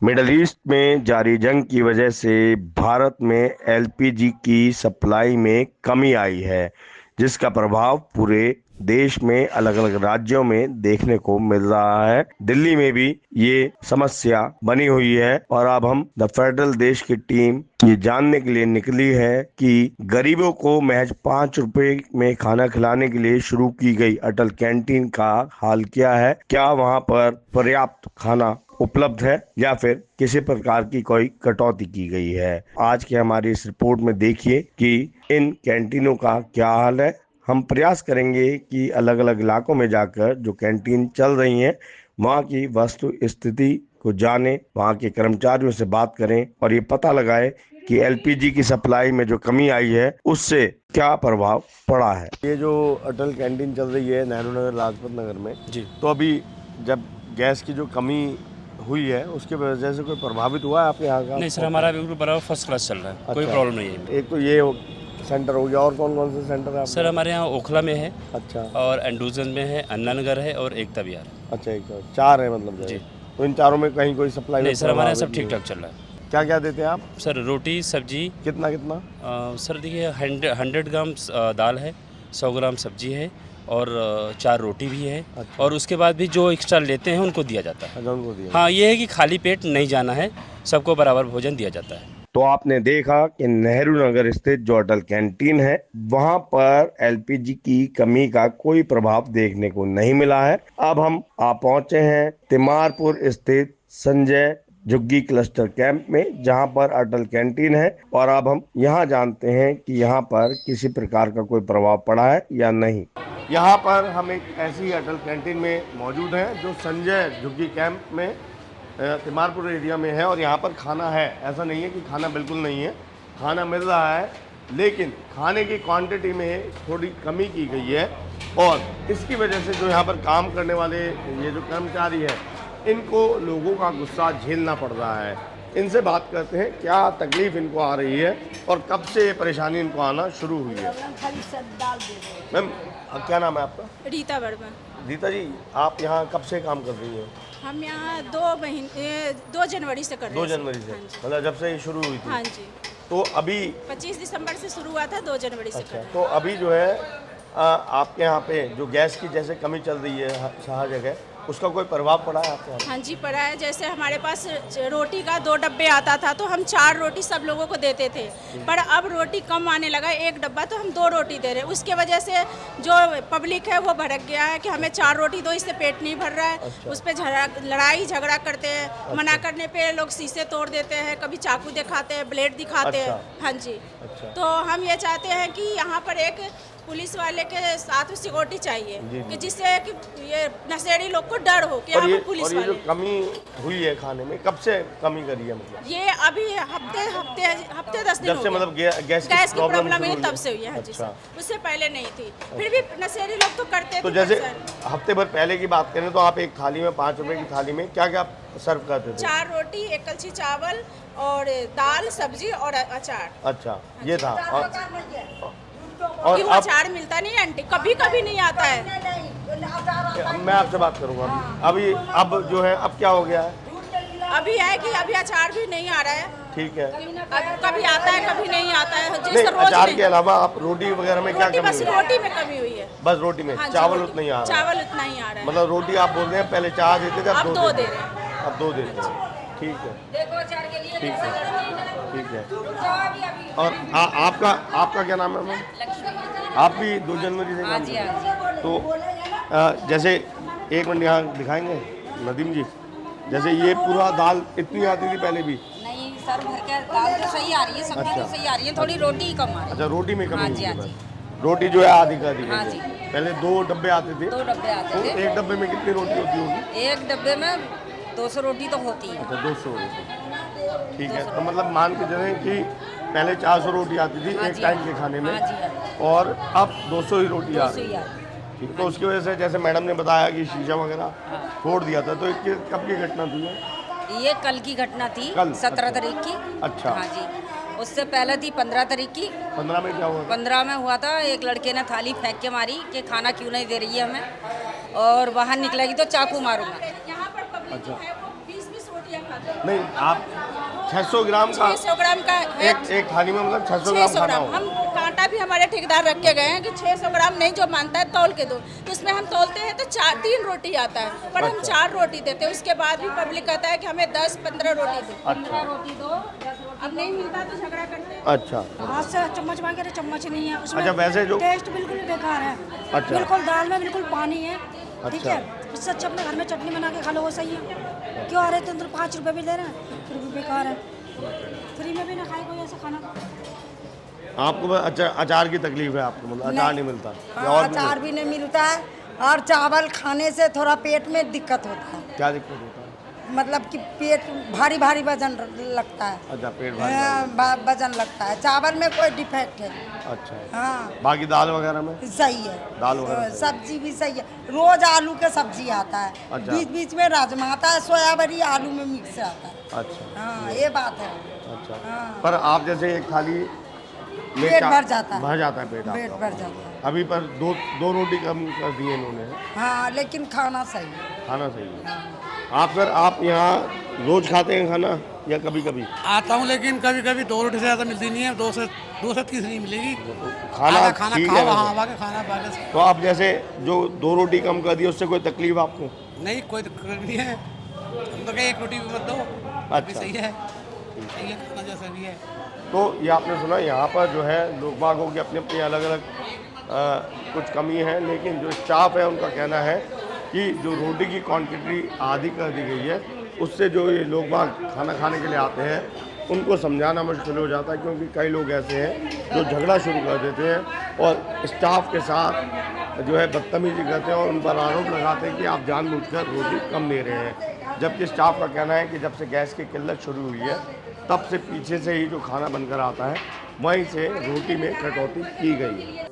Middle east में जारी जंग की वजह से भारत में एलपीजी की सप्लाई में कमी आई है, जिसका प्रभाव पूरे देश में अलग अलग राज्यों में देखने को मिल रहा है। दिल्ली में भी ये समस्या बनी हुई है और अब हम द फेडरल देश की टीम ये जानने के लिए निकली है कि गरीबों को महज 5 रुपए में खाना खिलाने के लिए शुरू की गई अटल कैंटीन का हाल क्या है। क्या वहां पर पर्याप्त खाना उपलब्ध है या फिर किसी प्रकार की कोई कटौती की गई है। आज के हमारी इस रिपोर्ट में देखिए कि इन कैंटीनों का क्या हाल है। हम प्रयास करेंगे कि अलग अलग इलाकों में जाकर जो कैंटीन चल रही हैं वहाँ की वस्तु स्थिति को जाने, वहाँ के कर्मचारियों से बात करें और ये पता लगाए कि एलपीजी की सप्लाई में जो कमी आई है उससे क्या प्रभाव पड़ा है। ये जो अटल कैंटीन चल रही है नेहरू नगर लाजपत नगर में जी। तो अभी जब गैस की जो कमी हुई है उसके वजह से कोई प्रभावित हुआ है आपके यहाँ का? नहीं सर, हमारा बिल्कुल बराबर फर्स्ट क्लास चल रहा है, कोई अच्छा। प्रॉब्लम नहीं है। एक तो ये सेंटर हो गया और कौन कौन से सेंटर है आपके? सर हमारे यहाँ ओखला में है अच्छा और एंडूजन में है, अन्ना नगर है और एकता विहार। अच्छा, एक तो 4 है मतलब जी। जगह। तो इन चारों में कहीं कोई सप्लाई नहीं सर, हमारे यहाँ सब ठीक ठाक चल रहा है। क्या क्या देते हैं आप? सर रोटी सब्जी, कितना कितना? सर देखिए 100 ग्राम दाल है, 100 ग्राम सब्जी है और 4 रोटी भी है। अच्छा। और उसके बाद भी जो एक्स्ट्रा लेते हैं उनको दिया जाता है। अच्छा, उनको दिया। हाँ, ये है कि खाली पेट नहीं जाना है, सबको बराबर भोजन दिया जाता है। तो आपने देखा कि नेहरू नगर स्थित जो अटल कैंटीन है वहां पर एलपीजी की कमी का कोई प्रभाव देखने को नहीं मिला है। अब हम पहुंचे हैं तिमारपुर स्थित संजय झुग्गी क्लस्टर कैंप में जहां पर अटल कैंटीन है और अब हम यहां जानते हैं कि यहां पर किसी प्रकार का कोई प्रभाव पड़ा है या नहीं। यहाँ पर हम एक ऐसी अटल कैंटीन में मौजूद हैं जो संजय झुग्गी कैंप में तिमारपुर एरिया में है और यहाँ पर खाना है। ऐसा नहीं है कि खाना बिल्कुल नहीं है, खाना मिल रहा है, लेकिन खाने की क्वांटिटी में थोड़ी कमी की गई है और इसकी वजह से जो यहाँ पर काम करने वाले ये जो कर्मचारी है इनको लोगों का गुस्सा झेलना पड़ रहा है। इनसे बात करते हैं क्या तकलीफ इनको आ रही है और कब से ये परेशानी इनको आना शुरू हुई है। मैम क्या नाम है आपका? रीता वर्मा। रीता जी, आप यहाँ कब से काम कर रही हैं? हम यहाँ 2 जनवरी से कर रहे हैं। 2 जनवरी से, हाँ जी। मतलब जब से ये शुरू हुई थी। हाँ जी। तो अभी 25 दिसंबर से शुरू हुआ था, 2 जनवरी से कर रहे हैं। तो अभी जो है आपके यहाँ पे जो गैस की जैसे कमी चल रही है हर जगह, उसका कोई प्रभाव पड़ा है आपके यहाँ? हाँ जी पड़ा है। जैसे हमारे पास रोटी का 2 डब्बे आता था तो हम 4 रोटी सब लोगों को देते थे, पर अब रोटी कम आने लगा, 1 डब्बा तो हम 2 रोटी दे रहे हैं। उसके वजह से जो पब्लिक है वो भड़क गया है कि हमें 4 रोटी दो, इससे पेट नहीं भर रहा है। अच्छा। उस पर लड़ाई झगड़ा करते हैं। अच्छा। मना करने पे लोग शीशे तोड़ देते हैं, कभी चाकू दिखाते हैं, ब्लेड दिखाते हैं। अच्छा। हाँ जी। अच्छा। तो हम ये चाहते हैं कि यहाँ पर एक पुलिस वाले के साथ सिक्योरिटी चाहिए जी। कि जिससे कि ये नशेड़ी लोग को डर हो कि और यहाँ ये पर पुलिस और ये जो वाले। कमी हुई है खाने में, कब से कमी करी है मतलब? ये अभी हफ्ते 10 दिन जब हो से गए। मतलब गैस की प्रॉब्लम शुरू है हुई तब से हुई है। हाँ जी अच्छा। सर, उससे पहले नहीं थी, फिर भी नशेड़ी लोग तो करते तो थे। जैसे सर हफ्ते भर पहले की बात करें तो आप एक थाली में 5 रुपए की थाली में क्या क्या सर्व करते थे? 4 रोटी, 1 कलछी चावल और दाल सब्जी और अचार। अच्छा, ये था। क्यों अचार मिलता नहीं है आंटी? कभी कभी नहीं आता है। मैं आपसे बात करूंगा अभी। अब जो है अब क्या हो गया है? अभी है कि अभी अचार भी नहीं आ रहा है। ठीक है। अब कभी आता है कभी नहीं आता है। नहीं, जैसे रोज अचार नहीं। के अलावा आप रोटी वगैरह में क्या रोटी कमी बस हुई है? रोटी में कमी हुई है। बस रोटी में? हाँ जी, चावल रोटी- उतना ही आ रहा है? चावल उतना ही आ रहा है। मतलब रोटी आप बोल रहे हैं पहले 4 देते थे, अब अब 2 2 दे रहे हैं। अब 2 देते हैं। ठीक है, ठीक है, ठीक है। और आपका क्या नाम है मैम? आप भी 2 जनवरी से काम कर रहे हैं? तो जैसे 1 मिनट यहाँ दिखाएंगे नदीम जी, जैसे ये पूरा दाल इतनी आती थी पहले भी? नहीं सर, भर के दाल तो सही आ रही है, सब्जी अच्छा। तो सही आ रही है, थोड़ी रोटी ही कम आ रही अच्छा, रोटी में कमी हाँ हुई जी, है हाँ बस। रोटी जो है आधी का आधी हाँ कर जी। दी। पहले 2 डब्बे आते थे। 2 डब्बे आते तो थे। 1 डब्बे में कितनी रोटी होती होगी? 1 डब्बे में 200 रोटी तो होती है। अच्छा, 200 रोटी। ठीक है, तो मतलब मान के चलें कि पहले 400 रोटी आती थी हाँ एक जी, टाइम के खाने में, हाँ जी, हाँ और अब 200 ही रोटी आ 200 रही ही है। आती है। ठीक है, तो उसकी वजह से जैसे मैडम ने बताया कि शीशा वगैरह फोड़ दिया था, तो इसकी कब की घटना थी ये? ये कल की घटना थी, कल? 17 अच्छा। तारीख की। अच्छा। हाँ जी, उससे पहले थी 15 तारीख की। 15 में क्या हुआ था? 15 में हुआ था, एक लड़के ने थाली फेंक के मारी कि खाना क्यों नहीं दे रही है हमें, और बाहर निकलेगी तो चाकू मारूंगा। यहाँ पर पब्लिक जो है वो 20-20 रोटियाँ खाते हैं। नहीं, आप 600 ग्राम का 600 ग्राम का है। एक थाली में मतलब 600 ग्राम 600 खाना ग्राम हो। हम कांटा भी हमारे ठेकेदार रख के गए हैं कि 600 ग्राम नहीं, जो मानता है तौल के दो। तो उसमें हम तौलते हैं तो 3 रोटी आता है, पर हम 4 रोटी देते हैं। उसके बाद भी पब्लिक कहता है कि हमें 10-15 रोटी दो, 15 रोटी दो। अब नहीं मिलता तो झगड़ा करते हैं। अच्छा हाथ से चम्मच मांगे तो चम्मच नहीं है उसमें। अच्छा, वैसे जो टेस्ट बिल्कुल बेकार है। अच्छा। बिल्कुल दाल में बिल्कुल पानी है। ठीक अच्छा। है, उससे अच्छा अपने घर में चटनी बना के खा लो, वो सही है। क्यों आ रहे थे, 5 रुपए भी ले रहे हैं, फिर भी बेकार है। फ्री में भी ना खाए कोई ऐसा खाना। आपको बस अचार की तकलीफ है, आपको मतलब अचार नहीं मिलता या हाँ, और भी अचार भी नहीं मिलता है और चावल खाने से थोड़ा पेट में दिक्कत होता है। क्या दिक्कत होता है? मतलब कि पेट भारी भारी वजन लगता है। अच्छा, पेट भारी हाँ, वजन लगता है। चावल में कोई डिफेक्ट है। अच्छा है। हाँ, बाकी दाल वगैरह में सही है। दाल वगैरह सही है। सब्जी भी सही है। रोज आलू के सब्जी आता है, अच्छा। बीच बीच में राजमा आता है, सोयाबड़ी आलू में मिक्स आता है। अच्छा हाँ, ये बात है। अच्छा। हाँ। पर आप जैसे एक थाली में पेट भर जाता है। भर जाता है पेट पेट आपका। भर जाता है। अभी पर दो रोटी कम कर दी है इन्होंने, हाँ, लेकिन खाना सही है। खाना सही है। आप सर, आप यहाँ रोज खाते हैं खाना या कभी कभी? आता हूँ, लेकिन कभी कभी 2 रोटी से ज़्यादा मिलती नहीं है। 2 से 30 नहीं मिलेगी। खाना खाना ठीक खाओ, है वहाँ वैसे। आवा के खाना बागे से। तो आप जैसे जो 2 रोटी कम कर दी, उससे कोई तकलीफ आपको? नहीं, कोई दिक्कत नहीं है। हम तो कहे 1 रोटी भी मत दो, अभी अच्छा। सही है खाना जैसा भी है। तो ये आपने सुना, यहाँ पर जो है लोग बागों की अपनी अपनी अलग अलग कुछ कमी है, लेकिन जो स्टाफ है उनका कहना है कि जो रोटी की क्वांटिटी आधी कर दी गई है, उससे जो ये लोग बाग खाना खाने के लिए आते हैं उनको समझाना मुश्किल हो जाता है, क्योंकि कई लोग ऐसे हैं जो झगड़ा शुरू कर देते हैं और स्टाफ के साथ जो है बदतमीजी करते हैं और उन पर आरोप लगाते हैं कि आप जानबूझकर रोटी कम दे रहे हैं। जबकि स्टाफ का कहना है कि जब से गैस की किल्लत शुरू हुई है, तब से पीछे से ही जो खाना बनकर आता है, वहीं से रोटी में कटौती की गई है।